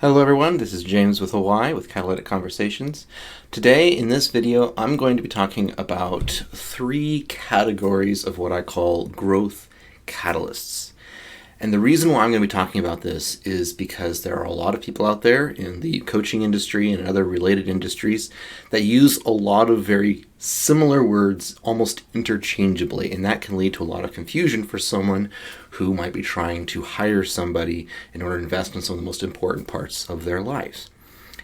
Hello everyone, this is James with a Y with Catalytic Conversations. Today in this video I'm going to be talking about three categories of what I call growth catalysts. And the reason why I'm going to be talking about this is because there are a lot of people out there in the coaching industry and other related industries that use a lot of very similar words almost interchangeably, and that can lead to a lot of confusion for someone who might be trying to hire somebody in order to invest in some of the most important parts of their lives.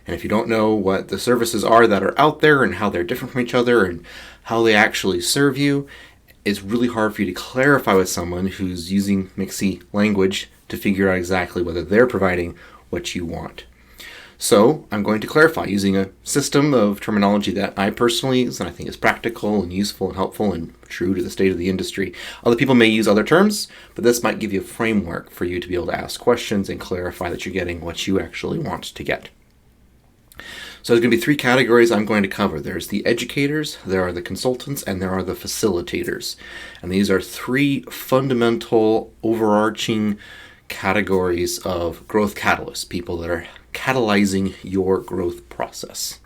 And if you don't know what the services are that are out there and how they're different from each other and how they actually serve you, it's really hard for you to clarify with someone who's using mixy language to figure out exactly whether they're providing what you want. So I'm going to clarify using a system of terminology that I personally use and I think is practical and useful and helpful and true to the state of the industry. Other people may use other terms, but this might give you a framework for you to be able to ask questions and clarify that you're getting what you actually want to get. So there's going to be three categories I'm going to cover. There's the educators, there are the consultants, and there are the facilitators. And these are three fundamental overarching categories of growth catalysts, people that are catalyzing your growth process.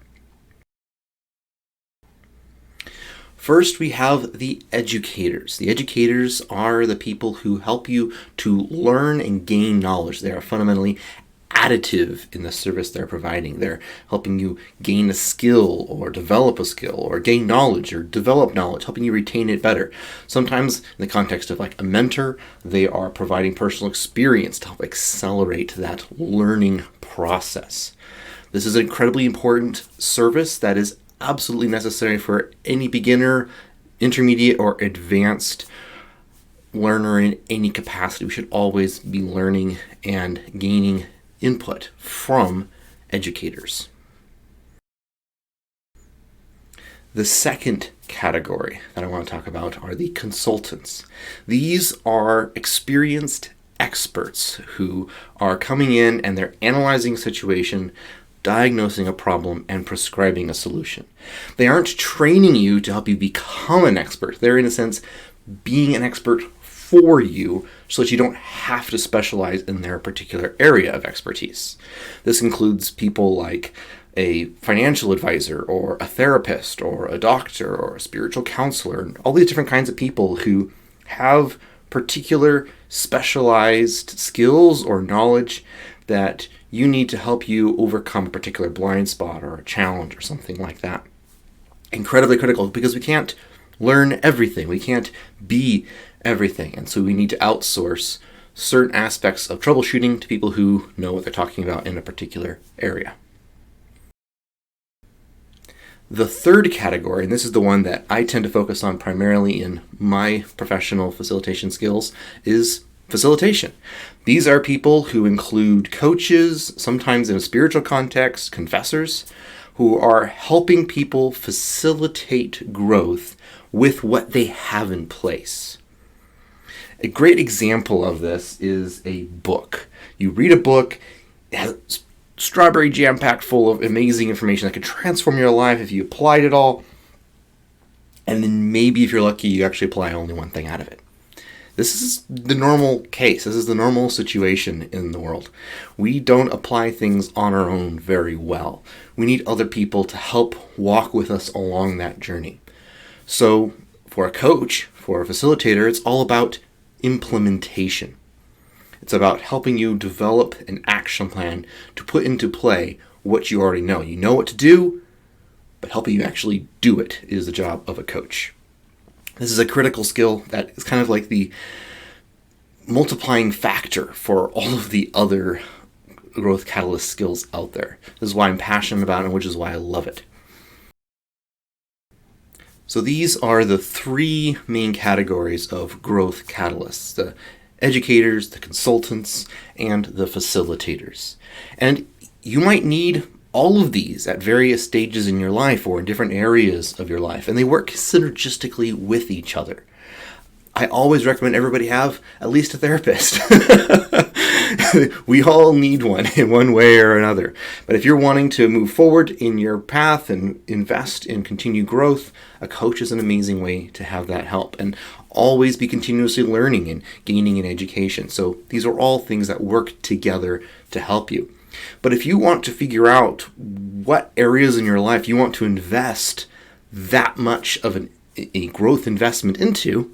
First, we have the educators. The educators are the people who help you to learn and gain knowledge. They are fundamentally additive in the service they're providing. They're helping you gain a skill or develop a skill or gain knowledge or develop knowledge, helping you retain it better. Sometimes in the context of like a mentor, they are providing personal experience to help accelerate that learning process. This is an incredibly important service that is absolutely necessary for any beginner, intermediate, or advanced learner in any capacity. We should always be learning and gaining input from educators. The second category that I want to talk about are the consultants. These are experienced experts who are coming in and they're analyzing a situation, diagnosing a problem, and prescribing a solution. They aren't training you to help you become an expert. They're, in a sense, being an expert for you so that you don't have to specialize in their particular area of expertise. This includes people like a financial advisor or a therapist or a doctor or a spiritual counselor, and all these different kinds of people who have particular specialized skills or knowledge that you need to help you overcome a particular blind spot or a challenge or something like that. Incredibly critical because we can't learn everything. We can't be everything. And so we need to outsource certain aspects of troubleshooting to people who know what they're talking about in a particular area. The third category, and this is the one that I tend to focus on primarily in my professional facilitation skills, is facilitation. These are people who include coaches, sometimes in a spiritual context, confessors, who are helping people facilitate growth with what they have in place. A great example of this is a book. You read a book, it has strawberry jam-packed full of amazing information that could transform your life if you applied it all, and then maybe if you're lucky you actually apply only one thing out of it. This is the normal case. This is the normal situation in the world. We don't apply things on our own very well. We need other people to help walk with us along that journey. So for a coach, for a facilitator, it's all about implementation. It's about helping you develop an action plan to put into play what you already know. You know what to do, but helping you actually do it is the job of a coach. This is a critical skill that is kind of like the multiplying factor for all of the other growth catalyst skills out there. This is why I'm passionate about it, and which is why I love it. So these are the three main categories of growth catalysts: the educators, the consultants, and the facilitators. And you might need all of these at various stages in your life or in different areas of your life, and they work synergistically with each other. I always recommend everybody have at least a therapist. We all need one in one way or another. But if you're wanting to move forward in your path and invest in continued growth, a coach is an amazing way to have that help and always be continuously learning and gaining an education. So these are all things that work together to help you. But if you want to figure out what areas in your life you want to invest that much of a growth investment into,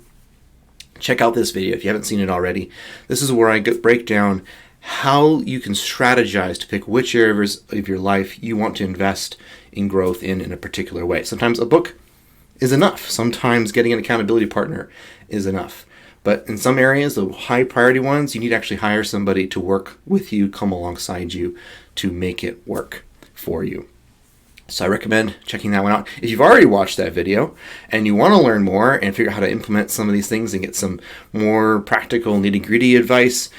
check out this video if you haven't seen it already. This is where I break down how you can strategize to pick which areas of your life you want to invest in growth in a particular way. Sometimes a book is enough. Sometimes getting an accountability partner is enough. But in some areas, the high priority ones, you need to actually hire somebody to work with you, come alongside you to make it work for you. So I recommend checking that one out. If you've already watched that video and you want to learn more and figure out how to implement some of these things and get some more practical nitty-gritty advice,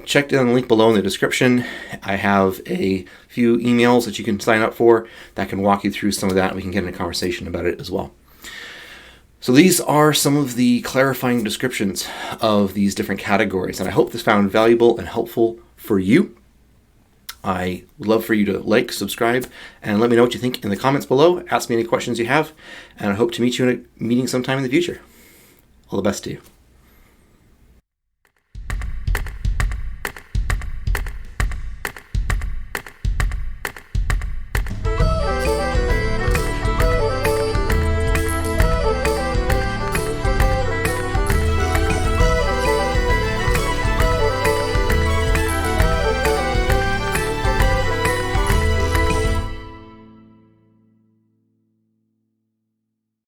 check down the link below in the description. I have a few emails that you can sign up for that can walk you through some of that, and we can get in a conversation about it as well. So these are some of the clarifying descriptions of these different categories, and I hope this found valuable and helpful for you. I would love for you to like, subscribe, and let me know what you think in the comments below. Ask me any questions you have, and I hope to meet you in a meeting sometime in the future. All the best to you.